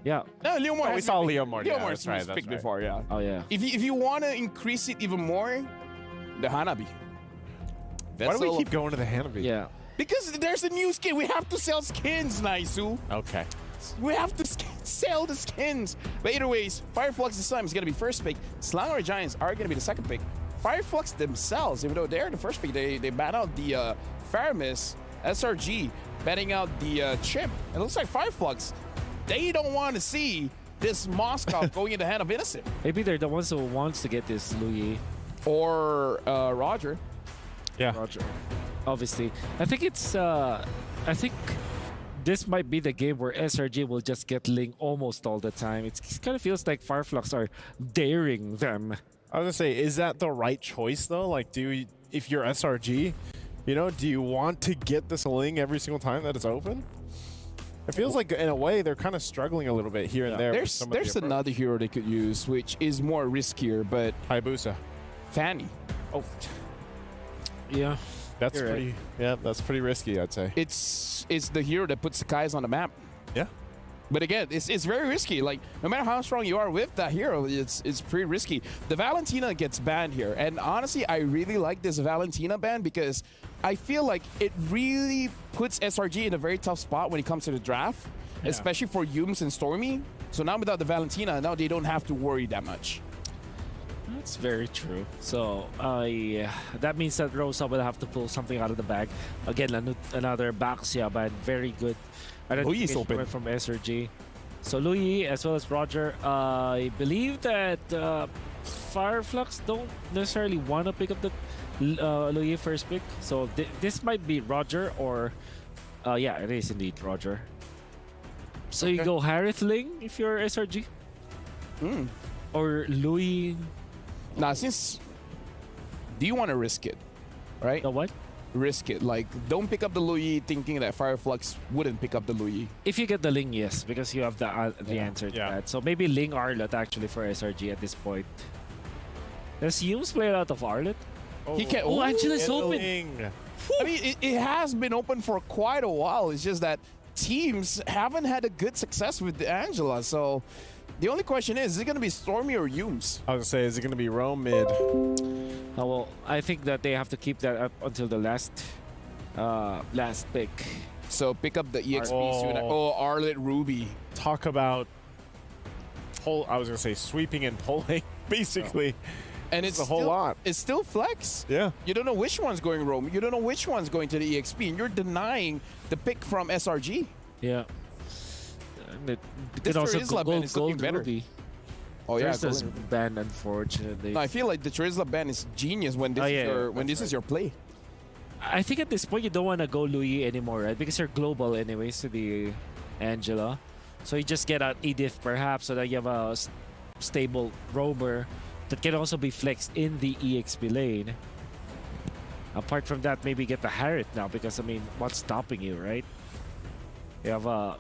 Yeah. No, Leomar. we saw Leomar. Yeah, Leomar that's right. was That's picked right. before, yeah. Oh yeah. If you want to increase it even more, the Hanabi. Why do we keep going to the Hanabi? Yeah. Because there's a new skin. We have to sell skins, Naisu. Okay. We have to sell the skins. But either ways, Fireflux this time is going to be first pick. Selangor Giants are going to be the second pick. Fireflux themselves, even though they're the first pick, they ban out the Faramis, SRG, banning out the Chip. It looks like Fireflux, they don't want to see this Moscow going in the hand of Innocent. Maybe they're the ones who wants to get this Louis. Or Roger. Yeah. Roger. Obviously. I think it's I think this might be the game where SRG will just get Ling almost all the time. It kind of feels like Fireflux are daring them. I was gonna say, is that the right choice though? Like, if you're SRG, you know, do you want to get this Ling every single time that it's open? It feels like in a way they're kind of struggling a little bit here and there. There's another hero they could use, which is more riskier, but Hayabusa. Fanny. Oh, Yeah. that's You're pretty. right. Yeah, that's pretty risky, I'd say. It's the hero that puts Sakai's on the map. Yeah. But again, it's very risky. Like, no matter how strong you are with that hero, it's pretty risky. The Valentina gets banned here. And honestly, I really like this Valentina ban because I feel like it really puts SRG in a very tough spot when it comes to the draft, especially for Yums and Stormy. So now without the Valentina, now they don't have to worry that much. That's very true. So, that means that Rosa will have to pull something out of the bag. Again, another Baxia ban. Very good. Louis is open. From SRG. So Louis as well as Roger. I believe that Fireflux don't necessarily want to pick up the Louis first pick. So this might be Roger or... yeah, it is indeed Roger. So you go Harith Ling if you're SRG? Or Louis... Now, since... Do you want to risk it? Right? The what? Risk it. Like, don't pick up the Louis thinking that Fireflux wouldn't pick up the Louis. If you get the Ling, yes, because you have the answer to that. So maybe Ling Arlet actually for SRG at this point. Does Yums play a lot of Arlet? He can't. Oh, Angela's open. I mean, it has been open for quite a while. It's just that teams haven't had a good success with the Angela. So the only question is it going to be Stormy or Yums? I was gonna say, is it gonna be Rome mid? Oh, well, I think that they have to keep that up until the last pick. So pick up the EXP soon. Oh, Arlet Ruby. Talk about I was gonna say sweeping and pulling, basically. And it's a whole lot. It's still flex. Yeah. You don't know which one's going Rome. You don't know which one's going to the EXP, and you're denying the pick from SRG. Yeah. It This could also Charizla go ban is looking gold better. Ruby. Oh yeah, There's this ban, unfortunately. No, I feel like the Charizla ban is genius when this is your play. I think at this point you don't want to go Louis anymore, right? Because you're global anyways to the Angela. So you just get out Edith perhaps so that you have a stable roamer that can also be flexed in the EXP lane. Apart from that, maybe get the Harriet now because, I mean, what's stopping you, right? You have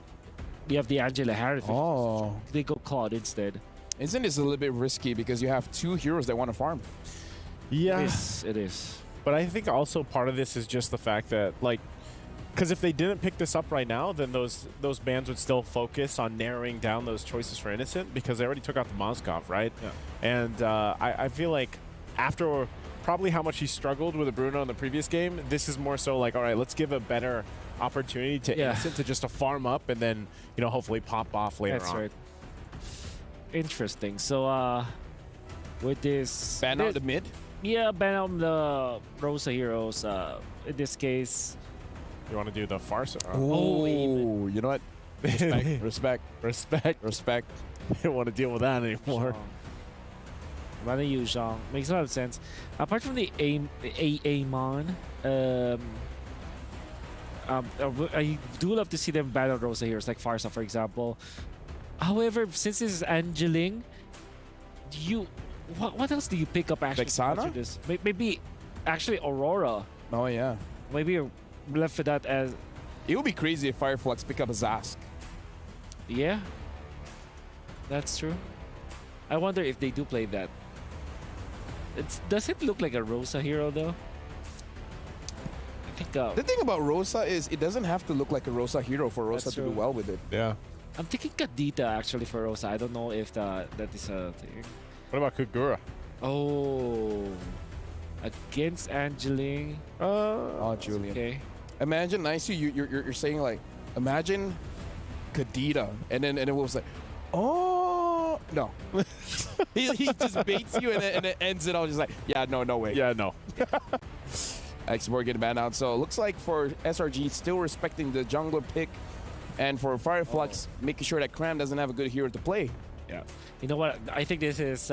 the Angela Harriet. Oh. They go Claude instead. Isn't this a little bit risky because you have two heroes that want to farm? Yeah. It is. But I think also part of this is just the fact that, like, because if they didn't pick this up right now, then those bans would still focus on narrowing down those choices for Innocent because they already took out the Moskov, right? Yeah. And I feel like after probably how much he struggled with a Bruno in the previous game, this is more so like, all right, let's give a better opportunity to Innocent to just to farm up and then, you know, hopefully pop off later on. That's right. Interesting. So, with this... Ban out the mid? Yeah, ban out the Rosa heroes. In this case... You want to do the farce? Oh, you know what? Respect. You don't want to deal with that anymore. Rather use Zhang. Makes a lot of sense. Apart from the Amon, I do love to see them battle Rosa heroes like Farsa, for example. However, since this is Angeling, what else do you pick up actually? Vexana? This? Maybe actually Aurora. Oh yeah. Maybe you're left with that as... It would be crazy if Fireflux pick up a Zask. Yeah. That's true. I wonder if they do play that. Does it look like a Rosa hero though? I think the thing about Rosa is it doesn't have to look like a Rosa hero for Rosa to do well with it. Yeah. I'm thinking Kadita actually for Rosa. I don't know if that is a thing. What about Kagura? Oh, against Angeling. Oh, Julian. Okay. Imagine, you're saying like, imagine Kadita, and then it was like, oh no, he just baits you and it ends it all just like, yeah, no way. Yeah, no. Export getting banned out. So it looks like for SRG still respecting the jungler pick, and for Fireflux making sure that Cram doesn't have a good hero to play. Yeah. You know what? I think this is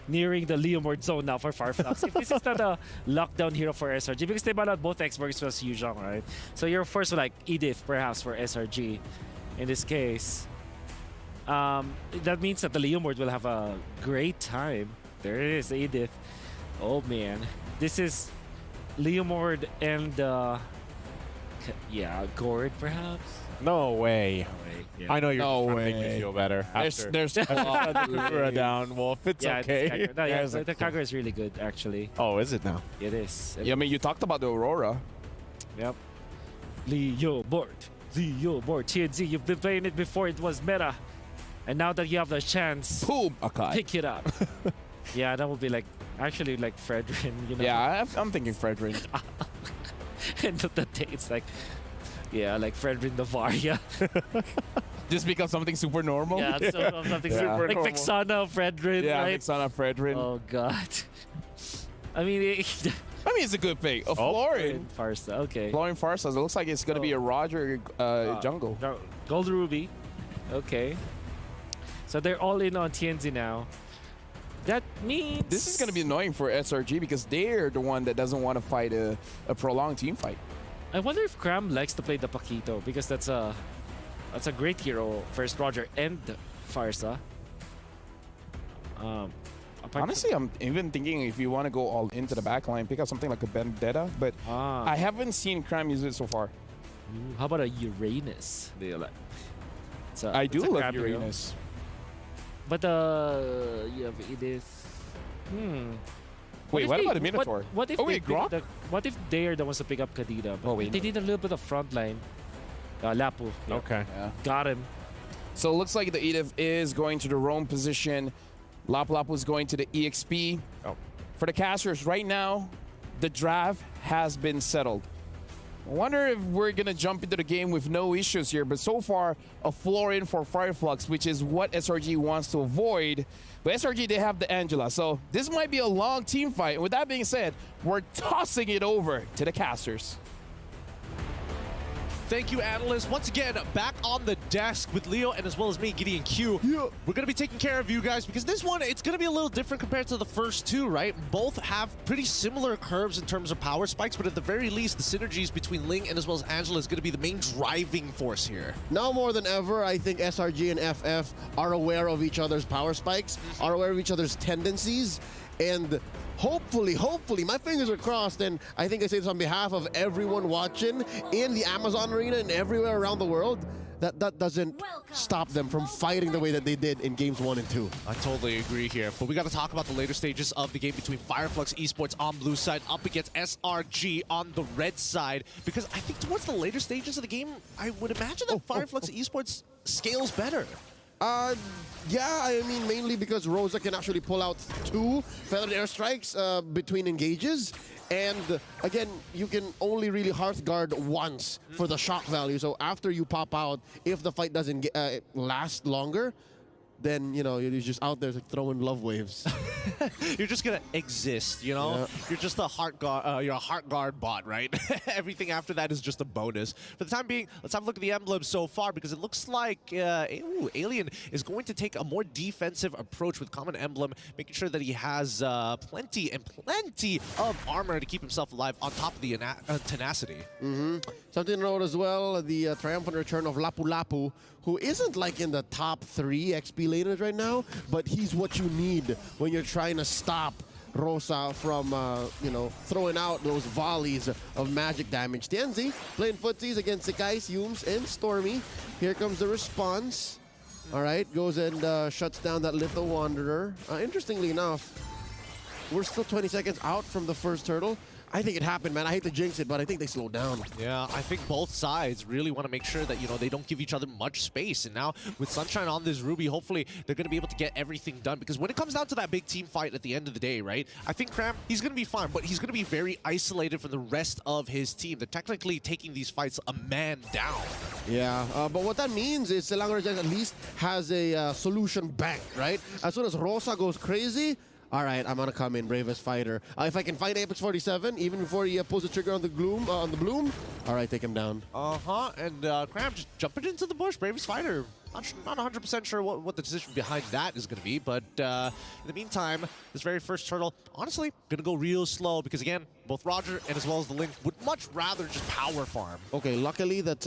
nearing the Leomord zone now for Fireflux. If this is not a lockdown hero for SRG, because they banned out both experts was Yuzhong, right? So you're forced to like Edith perhaps for SRG in this case. That means that the Leomord will have a great time. There it is, Edith. Oh man. This is Leomord and yeah, Gord perhaps? No way. Yeah. I know you're No trying to make me way. feel better. After There's Kagura down. Wolf, it's Yeah, okay. No, yeah, There's a- the Kagura is really good actually. Oh, is it now? It is. Yeah, I mean, you talked about the Aurora. Yep. Leomord. TNZ, you've been playing it before it was meta. And now that you have the chance, Boom, Akai. pick it up. Yeah, that would be like, actually like Fredrin, you know? Yeah, I'm thinking Fredrin. End of the day, it's like, yeah, like Fredrin the Varia. Just because something super normal. Yeah, so something Yeah. super like normal. Vexana, Fredrin, Yeah, right? Vexana Fredrin. Oh, God. I mean, I mean, it's a good pick. A Florin. Farsa, okay. Florin Farsa. It looks like it's going to be a Roger jungle. No, Gold Ruby. Okay. So they're all in on TNZ now. That means... This is going to be annoying for SRG because they're the one that doesn't want to fight a prolonged team fight. I wonder if Cram likes to play the Paquito because that's a great hero. First Roger and Farsa. Honestly, I'm even thinking if you want to go all into the backline, pick up something like a Vendetta, but I haven't seen Cram use it so far. How about a Uranus? Do you like? I do it's a love Cram hero. Uranus. But you have Edith. Wait, if what they- about the Minotaur? What if Oh, they wait, pick Grok? what if they are the ones to pick up Kadita? Oh, wait, They no. need a little bit of front line. Lapu. Yeah. Okay. Yeah. Got him. So it looks like the Edith is going to the roam position. Lapu is going to the EXP. Oh. For the casters, right now, the draft has been settled. I wonder if we're going to jump into the game with no issues here, but so far, a floor-in for Fireflux, which is what SRG wants to avoid. But SRG, they have the Angela, so this might be a long team fight. And with that being said, we're tossing it over to the casters. Thank you, analysts. Once again, back on the desk with Leo and as well as me, Gideon Q. Yeah. We're going to be taking care of you guys because this one, it's going to be a little different compared to the first two, right? Both have pretty similar curves in terms of power spikes, but at the very least, the synergies between Ling and as well as Angela is going to be the main driving force here. Now more than ever, I think SRG and FF are aware of each other's power spikes, are aware of each other's tendencies, and hopefully, my fingers are crossed, and I think I say this on behalf of everyone watching in the Amazon arena and everywhere around the world, that doesn't stop them from fighting the way that they did in games 1 and 2. I totally agree here, but we got to talk about the later stages of the game between Fireflux Esports on blue side up against SRG on the red side, because I think towards the later stages of the game, I would imagine that Fireflux Esports scales better. Yeah, I mean, mainly because Rosa can actually pull out 2 feathered airstrikes between engages. And again, you can only really Hearthguard once for the shock value. So after you pop out, if the fight doesn't last longer, then, you know, you're just out there like, throwing love waves. You're just gonna exist, you know? Yeah. You're just a heart guard, you're a heart guard bot, right? Everything after that is just a bonus. For the time being, let's have a look at the emblem so far because it looks like Alien is going to take a more defensive approach with common emblem, making sure that he has plenty of armor to keep himself alive on top of the tenacity. Something to note as well, the triumphant return of Lapu Lapu, who isn't like in the top 3 XP laners right now, but he's what you need when you're trying to stop Rosa from, you know, throwing out those volleys of magic damage. Tianzi playing footsies against Sekais, Yumes, and Stormy. Here comes the response. All right, goes and shuts down that Litho Wanderer. Interestingly enough, we're still 20 seconds out from the first turtle. I think it happened, man. I hate to jinx it, but I think they slowed down. Yeah, I think both sides really want to make sure that, you know, they don't give each other much space. And now with Sunshine on this Ruby, hopefully they're going to be able to get everything done. Because when it comes down to that big team fight at the end of the day, right, I think Cram, he's going to be fine, but he's going to be very isolated from the rest of his team. They're technically taking these fights a man down. Yeah, but what that means is Selangor at least has a solution bank, right? As soon as Rosa goes crazy, all right, I'm gonna come in, bravest fighter. If I can fight Apex 47, even before he pulls the trigger on the Bloom, all right, take him down. And Cram just jumping into the bush, bravest fighter. Not 100% sure what the decision behind that is going to be, but in the meantime, this very first turtle, honestly, going to go real slow because, again, both Roger and as well as the Link would much rather just power farm. Okay, luckily that,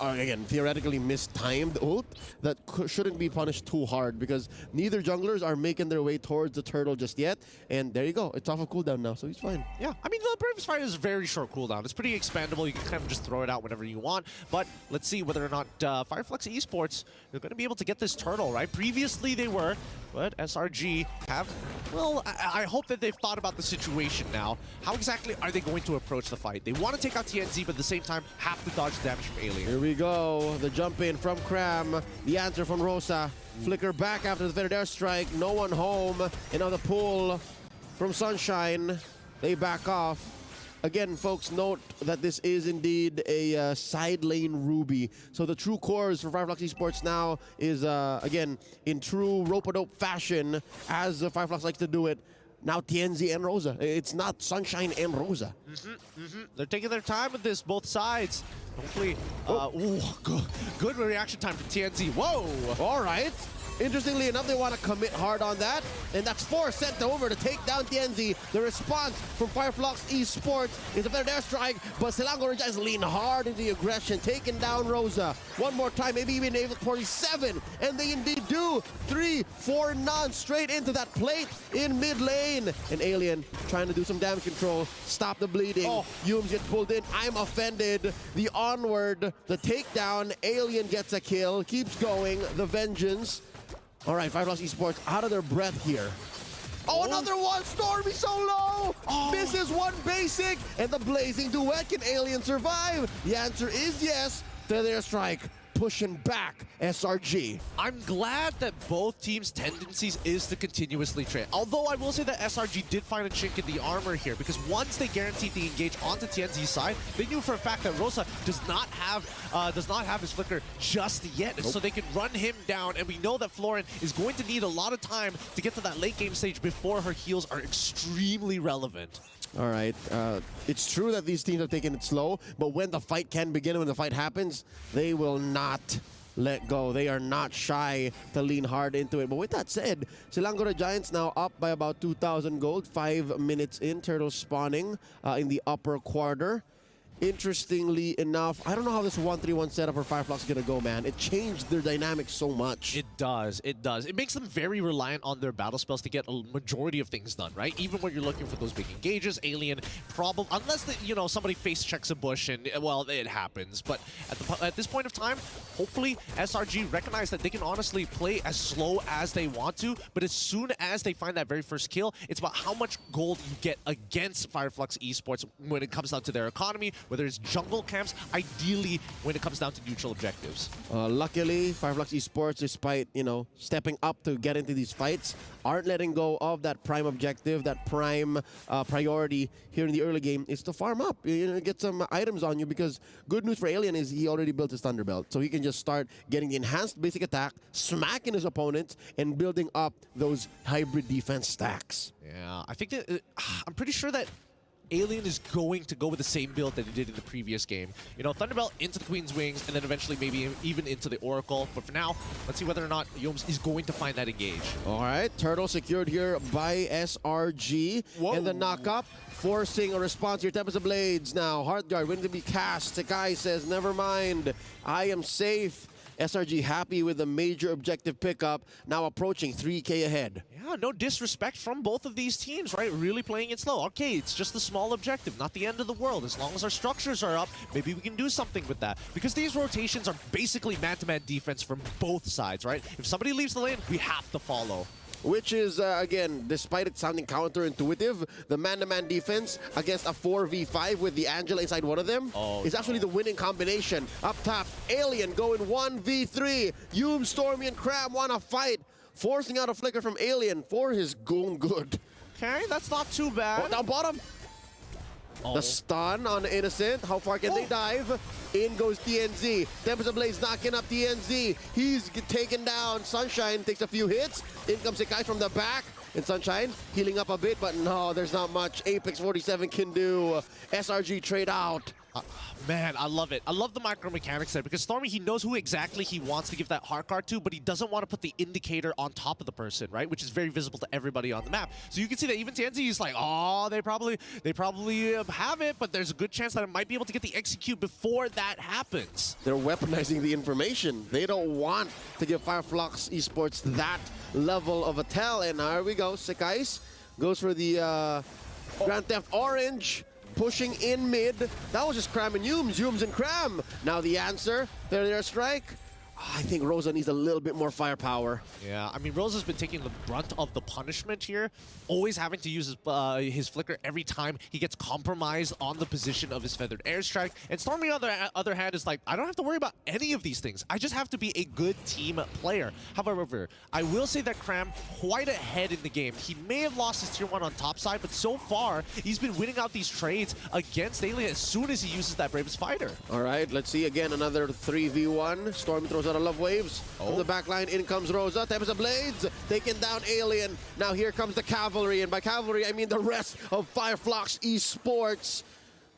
again, theoretically mistimed ult that shouldn't be punished too hard because neither junglers are making their way towards the turtle just yet. And there you go. It's off of cooldown now, so he's fine. Yeah, I mean, the Bravest Fighter is very short cooldown. It's pretty expandable. You can kind of just throw it out whenever you want. But let's see whether or not Fireflux Esports are going to be able to get this turtle, right? Previously they were, but SRG have, well, I hope that they've thought about the situation now. How exactly are they going to approach the fight? They want to take out TNZ, but at the same time have to dodge damage from Alien. Here we go. The jump in from Cram. The answer from Rosa. Flicker back after the fair airstrike. No one home. And now the pull from Sunshine. They back off. Again, folks, note that this is indeed a side lane Ruby. So the true cores for Fireflux Esports now is, again, in true rope-a-dope fashion, as Fireflux likes to do it. Now TNZ and Rosa. It's not Sunshine and Rosa. They're taking their time with this, both sides. Hopefully, good reaction time from TNZ. Whoa! All right. Interestingly enough, they want to commit hard on that. And that's 4 sent over to take down TNZ. The response from Fireflux Esports is a better airstrike, but Selangor just lean hard into the aggression, taking down Rosa. One more time, maybe even able 47. And they indeed do. 3, 4 none straight into that plate in mid lane. And Alien trying to do some damage control, stop the bleeding. Yumes gets pulled in. I'm offended. The onward, the takedown. Alien gets a kill, keeps going. The vengeance. All right, Fireflux Esports out of their breath here. Oh, another one! Stormy so low! This is one basic, and the blazing duet. Can Alien survive? The answer is yes to their strike. Pushing back SRG. I'm glad that both teams' tendencies is to continuously trade. Although I will say that SRG did find a chink in the armor here, because once they guaranteed the engage onto TNZ's side, they knew for a fact that Rosa does not have his flicker just yet, so they can run him down. And we know that Florin is going to need a lot of time to get to that late game stage before her heals are extremely relevant. All right, it's true that these teams are taking it slow, but when the fight can begin, when the fight happens, they will not let go. They are not shy to lean hard into it. But with that said, Selangor Giants now up by about 2,000 gold, 5 minutes in, turtles spawning in the upper quarter. Interestingly enough, I don't know how this 1-3-1 setup for Fireflux is going to go, man. It changed their dynamics so much. It does. It does. It makes them very reliant on their battle spells to get a majority of things done, right? Even when you're looking for those big engages, Alien, probably, unless, somebody face checks a bush and, well, it happens. But at this point of time, hopefully SRG recognize that they can honestly play as slow as they want to, but as soon as they find that very first kill, it's about how much gold you get against Fireflux Esports when it comes down to their economy, whether it's jungle camps, ideally when it comes down to neutral objectives. Luckily, Fireflux Esports, despite, stepping up to get into these fights, aren't letting go of that prime objective, that prime priority here in the early game is to farm up, get some items on you, because good news for Alien is he already built his Thunderbelt, so he can just start getting the enhanced basic attack, smacking his opponents, and building up those hybrid defense stacks. Yeah, I think that, I'm pretty sure that Alien is going to go with the same build that he did in the previous game. Thunderbelt into the Queen's Wings, and then eventually maybe even into the Oracle. But for now, let's see whether or not Yomes is going to find that engage. All right, turtle secured here by SRG. Whoa. And the knock-up, forcing a response here. Tempest of Blades now. Heartguard waiting to be cast. Sakai says, never mind, I am safe. SRG happy with the major objective pickup, now approaching 3K ahead. Yeah, no disrespect from both of these teams, right? Really playing it slow. Okay, it's just a small objective, not the end of the world. As long as our structures are up, maybe we can do something with that. Because these rotations are basically man-to-man defense from both sides, right? If somebody leaves the lane, we have to follow. which is, again, despite it sounding counterintuitive, the man-to-man defense against a 4v5 with the Angela inside one of them is actually the winning combination. Up top, Alien going 1v3. Yume, Stormy, and Crab want to fight, forcing out a flicker from Alien for his own good. Okay, that's not too bad. Oh, down bottom. The stun on Innocent. How far can they dive? In goes TNZ. Tempest Blaze knocking up TNZ. He's taken down. Sunshine takes a few hits. In comes Sekai from the back. And Sunshine healing up a bit, but no, there's not much Apex 47 can do. SRG trade out. Man, I love it. I love the micro mechanics there because Stormy, he knows who exactly he wants to give that heart card to, but he doesn't want to put the indicator on top of the person, right? Which is very visible to everybody on the map. So you can see that even TNZ is like, oh, they probably have it, but there's a good chance that it might be able to get the execute before that happens. They're weaponizing the information. They don't want to give Fireflux Esports that level of a tell. And here we go. Sekais goes for the Grand Theft Orange. Pushing in mid. That was just Cram and Yumes. Yumes and Cram. Now the answer. Their strike. I think Rosa needs a little bit more firepower. Yeah, I mean, Rosa's been taking the brunt of the punishment here, always having to use his flicker every time he gets compromised on the position of his feathered airstrike. And Stormy, on the other hand, is like, I don't have to worry about any of these things. I just have to be a good team player. However, I will say that Cram quite ahead in the game. He may have lost his tier 1 on top side, but so far, he's been winning out these trades against Alien as soon as he uses that Bravest Fighter. All right, let's see again, another 3v1. Stormy throws out a love waves. From the back line, in comes Rosa. Tempest of Blades, taking down Alien. Now here comes the Cavalry, and by Cavalry, I mean the rest of Fireflux Esports.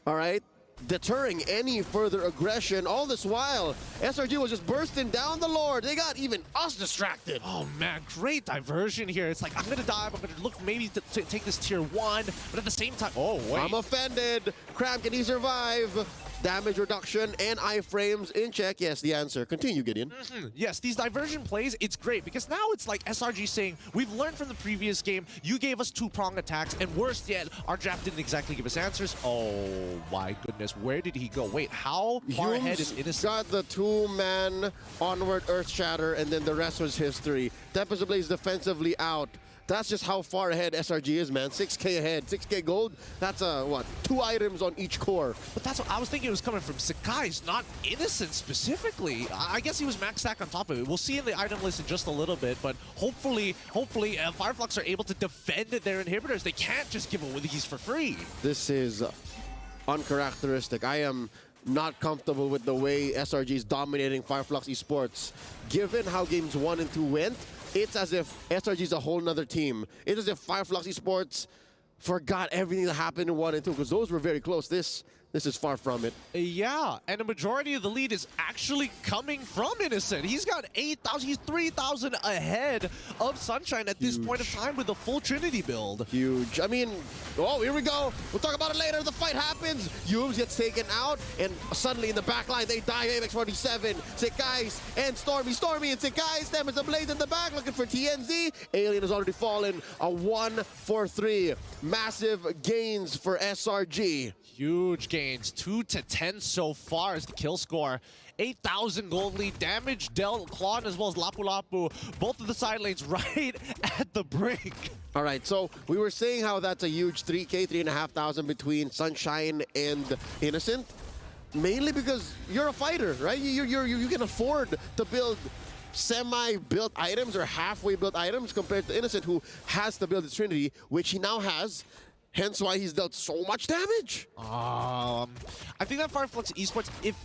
All right, deterring any further aggression. All this while, SRG was just bursting down the Lord. They got even us distracted. Oh man, great diversion here. It's like, I'm gonna dive, I'm gonna look maybe to take this tier 1, but at the same time, oh wait. I'm offended. Cram, can he survive? Damage reduction and iframes in check. Yes, the answer. Continue, Gideon. Yes, these diversion plays, it's great because now it's like SRG saying, we've learned from the previous game, you gave us 2-prong attacks, and worst yet, our draft didn't exactly give us answers. Oh my goodness, where did he go? Wait, how far ahead is Innocent? Got the 2-man onward Earth Shatter, and then the rest was history. Tempest of Blaze defensively out. That's just how far ahead SRG is, man. 6K ahead, 6K gold. That's, what, 2 items on each core. But that's what I was thinking. It was coming from Sekai's, not Innocent specifically. I guess he was max stack on top of it. We'll see in the item list in just a little bit, but hopefully, Fireflux are able to defend their inhibitors. They can't just give away these for free. This is uncharacteristic. I am not comfortable with the way SRG is dominating Fireflux Esports. Given how games 1 and 2 went, it's as if SRG is a whole nother team. It's as if Fireflux Esports forgot everything that happened in 1 and 2, because those were very close. This is far from it. Yeah, and a majority of the lead is actually coming from Innocent. He's got 8,000, he's 3,000 ahead of Sunshine at this point of time with the full Trinity build. Huge. I mean, oh, here we go. We'll talk about it later. The fight happens. Yumes gets taken out, and suddenly in the back line, they die. Apex 47, Sekais, and Stormy and Sekais. Tempest of Blaze in the back, looking for TNZ. Alien has already fallen. A 1-4-3. Massive gains for SRG. Huge gains, 2-10 so far as the kill score. 8,000 gold lead, damage dealt, Claude as well as Lapu Lapu, both of the side lanes right at the brink. All right, so we were saying how that's a huge 3K, 3,500 between Sunshine and Innocent. Mainly because you're a fighter, right? You can afford to build semi-built items or halfway built items compared to Innocent, who has to build his Trinity, which he now has. Hence why he's dealt so much damage. I think that Fireflux Esports, if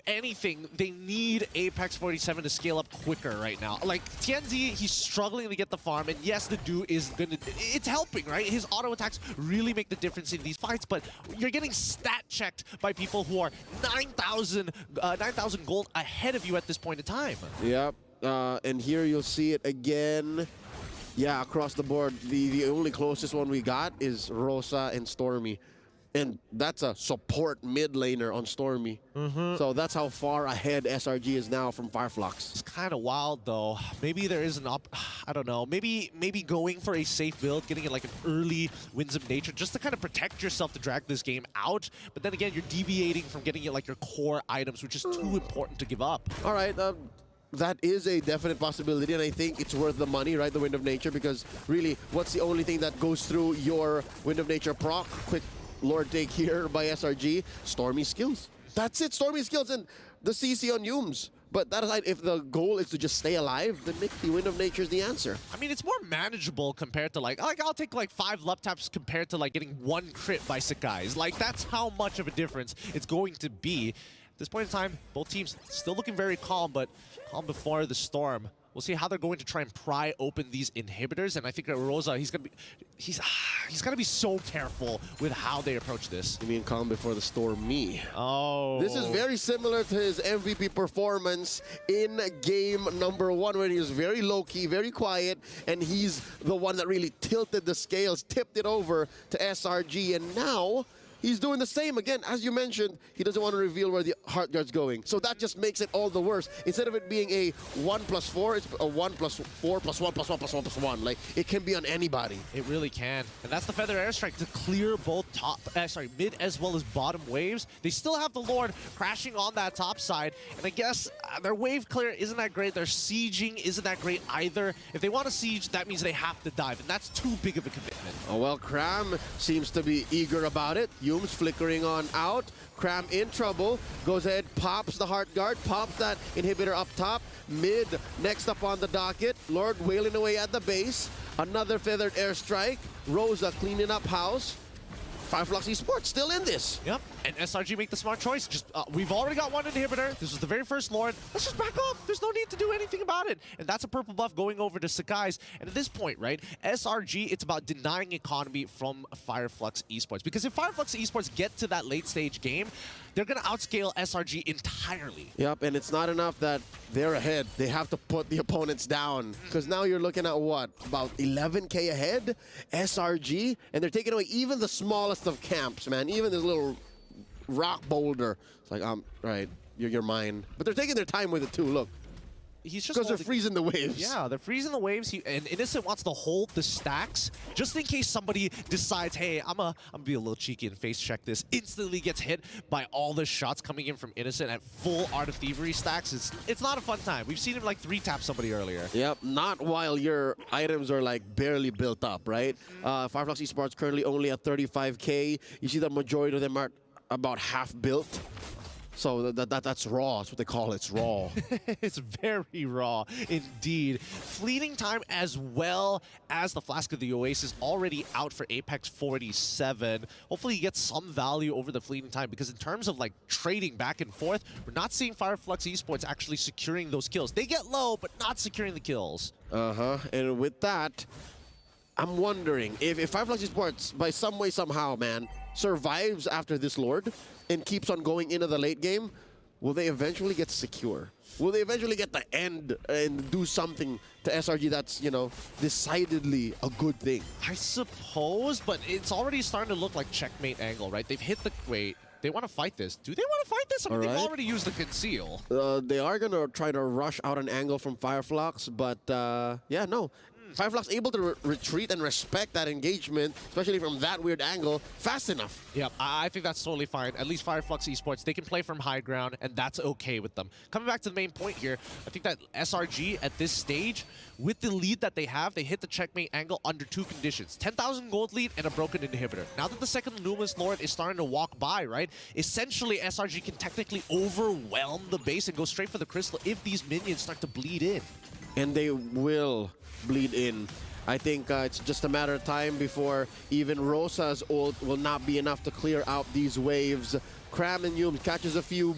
anything, they need Apex 47 to scale up quicker right now. Like, TNZ, he's struggling to get the farm, and yes, the dude is gonna, it's helping, right? His auto attacks really make the difference in these fights, but you're getting stat checked by people who are 9,000 gold ahead of you at this point in time. Yep, and here you'll see it again. Yeah, across the board, the only closest one we got is Rosa and Stormy. And that's a support mid laner on Stormy. So that's how far ahead SRG is now from Fireflux. It's kind of wild, though. Maybe there is I don't know. Maybe going for a safe build, getting it like an early Winds of Nature, just to kind of protect yourself to drag this game out. But then again, you're deviating from getting it like your core items, which is too important to give up. All right, that is a definite possibility, and I think it's worth the money, right? The Wind of Nature, because really, what's the only thing that goes through your Wind of Nature proc? Quick Lord take here by SRG. Stormy skills. That's it, Stormy skills, and the CC on Yumes. But that aside, if the goal is to just stay alive, then maybe the Wind of Nature is the answer. I mean, it's more manageable compared to like I'll take like 5 love taps compared to like getting 1 crit by Sakai's. Like, that's how much of a difference it's going to be. At this point in time, both teams still looking very calm, but calm before the storm. We'll see how they're going to try and pry open these inhibitors, and I think that Rosa, he's gonna be so careful with how they approach this. You mean calm before the storm? Me. Oh. This is very similar to his MVP performance in game number 1, when he was very low-key, very quiet, and he's the one that really tilted the scales, tipped it over to SRG, and now he's doing the same. Again, as you mentioned, he doesn't want to reveal where the heart guard's going. So that just makes it all the worse. Instead of it being a 1+4, it's a 1+4 +1+1+1+1. Like, it can be on anybody. It really can. And that's the Feather Airstrike to clear both mid as well as bottom waves. They still have the Lord crashing on that top side. And I guess their wave clear isn't that great. Their sieging isn't that great either. If they want to siege, that means they have to dive. And that's too big of a commitment. Oh, well, Cram seems to be eager about it. Yumes flickering on out. Cram in trouble. Goes ahead, pops the heart guard, pops that inhibitor up top. Mid, next up on the docket. Lord wailing away at the base. Another feathered airstrike. Rosa cleaning up house. Fireflux Esports still in this. Yep, and SRG make the smart choice. Just we've already got 1 inhibitor. This was the very first Lord. Let's just back off. There's no need to do anything about it. And that's a purple buff going over to Sakai's. And at this point, right, SRG, it's about denying economy from Fireflux Esports. Because if Fireflux Esports get to that late stage game, they're going to outscale SRG entirely. Yep, and it's not enough that they're ahead. They have to put the opponents down. Because now you're looking at what? About 11K ahead? SRG? And they're taking away even the smallest of camps, man. Even this little rock boulder. It's like, right, you're mine. But they're taking their time with it too, look. He's just because they're freezing the waves. Yeah, they're freezing the waves. And Innocent wants to hold the stacks just in case somebody decides, hey, I'm gonna be a little cheeky and face check this. Instantly gets hit by all the shots coming in from Innocent at full Art of Thievery stacks. It's not a fun time. We've seen him like 3-tap somebody earlier. Yep, not while your items are like barely built up, right? Fireflux Esports currently only at 35K. You see the majority of them are about half built. So that's raw. That's what they call it. It's raw. It's very raw indeed. Fleeting time as well as the Flask of the Oasis already out for Apex 47. Hopefully you get some value over the fleeting time, because in terms of like trading back and forth, we're not seeing Fireflux Esports actually securing those kills. They get low, but not securing the kills. And with that, I'm wondering if Fireflux Esports, by some way, somehow, man, survives after this Lord and keeps on going into the late game, will they eventually get secure? Will they eventually get the end and do something to SRG that's, you know, decidedly a good thing? I suppose, but it's already starting to look like checkmate angle, right? They've hit the... Wait, they want to fight this. Do they want to fight this? I mean, they've already used the conceal. They are going to try to rush out an angle from Fireflux, but yeah, no. Fireflux able to retreat and respect that engagement, especially from that weird angle, fast enough. Yeah, I think that's totally fine. At least Fireflux Esports, they can play from high ground, and that's okay with them. Coming back to the main point here, I think that SRG at this stage, with the lead that they have, they hit the checkmate angle under 2 conditions. 10,000 gold lead and a broken inhibitor. Now that the second Luminous Lord is starting to walk by, right, essentially SRG can technically overwhelm the base and go straight for the crystal if these minions start to bleed in. And they will bleed in. I think it's just a matter of time before even Rosa's ult will not be enough to clear out these waves. Cram and Yumes catches a few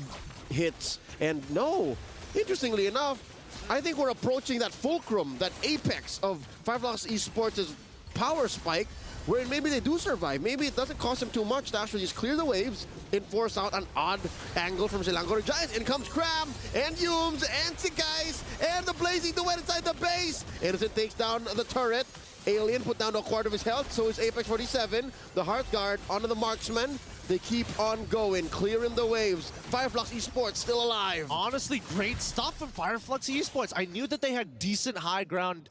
hits, and no, interestingly enough, I think we're approaching that fulcrum, that apex of Fireflux Esports' power spike, where maybe they do survive. Maybe it doesn't cost them too much to actually just clear the waves and force out an odd angle from Selangor Giants. In comes Cram and Yumes and Sigais and the Blazing Duet inside the base. Innocent takes down the turret. Alien put down a quarter of his health, so is Apex 47. The Hearth Guard onto the Marksman. They keep on going, clearing the waves. Fireflux Esports still alive. Honestly, great stuff from Fireflux Esports. I knew that they had decent high ground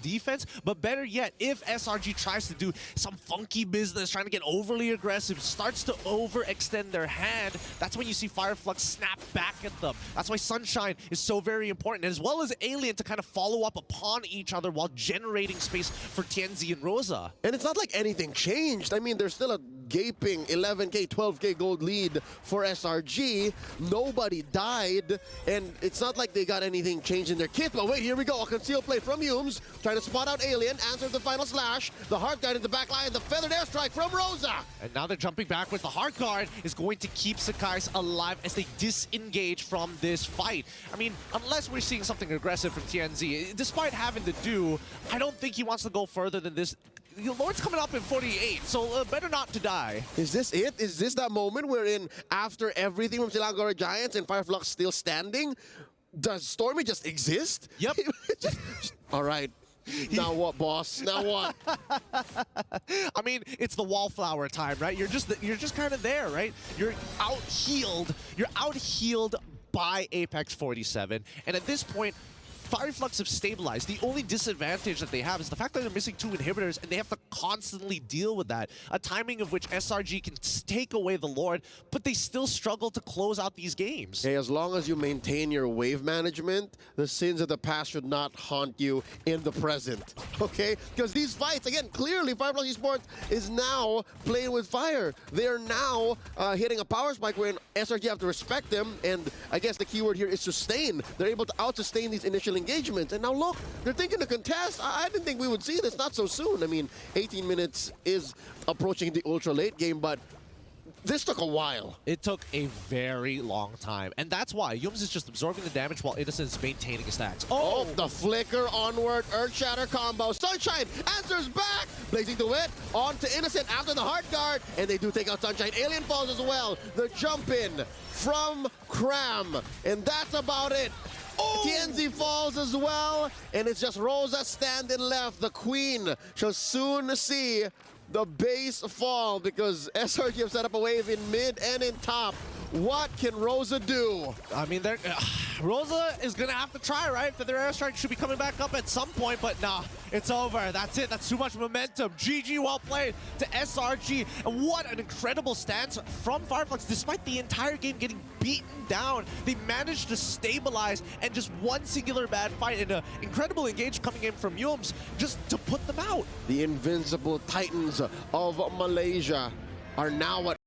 defense, but better yet, if SRG tries to do some funky business, trying to get overly aggressive, starts to overextend their hand, that's when you see Fireflux snap back at them. That's why Sunshine is so very important, as well as Alien to kind of follow up upon each other while generating space for Tianzi and Rosa. And it's not like anything changed. I mean, there's still a gaping 11K, 12K gold lead for SRG. Nobody died, and it's not like they got anything changed in their kit. But wait, here we go. A concealed play from Humes, trying to spot out Alien, answers the final slash. The Heart Guard in the back line, the feathered airstrike from Rosa. And now they're jumping back with the Heart Guard is going to keep Sakai's alive as they disengage from this fight. I mean, unless we're seeing something aggressive from TNZ, despite having to do, I don't think he wants to go further than this. Lord's coming up in 48, so better not to die. Is this it? Is this that moment wherein after everything from Selangor Giants and Fireflux still standing, does Stormy just exist? Yep. All right. Now what, boss? Now what? I mean, it's the wallflower time, right? You're just kind of there, right? You're out healed. You're out healed by Apex 47, and at this point, Fireflux have stabilized. The only disadvantage that they have is the fact that they're missing 2 inhibitors, and they have to constantly deal with that. A timing of which SRG can take away the Lord, but they still struggle to close out these games. Okay, as long as you maintain your wave management, the sins of the past should not haunt you in the present. Okay? Because these fights, again, clearly Fireflux Esports is now playing with fire. They are now hitting a power spike where SRG have to respect them, and I guess the keyword here is sustain. They're able to out-sustain these initial engagements, and now look, they're thinking to contest. I didn't think we would see this, not so soon. I mean, 18 minutes is approaching the ultra late game, but this took a while. It took a very long time, and that's why Yums is just absorbing the damage while Innocent is maintaining his stacks. Oh, the flicker onward, Earth Shatter combo. Sunshine answers back, blazing the wit onto Innocent after the Heart Guard, and they do take out Sunshine. Alien falls as well. The jump in from Cram, and that's about it. Oh. TNZ falls as well, and it's just Rosa standing left. The Queen shall soon see the base fall because SRG have set up a wave in mid and in top. What can Rosa do? I mean, Rosa is going to have to try, right? For their airstrike should be coming back up at some point, but nah, it's over. That's it. That's too much momentum. GG, well played to SRG. And what an incredible stance from Fireflux. Despite the entire game getting beaten down, they managed to stabilize, and just one singular bad fight and an incredible engage coming in from Yums just to put them out. The invincible Titans of Malaysia are now at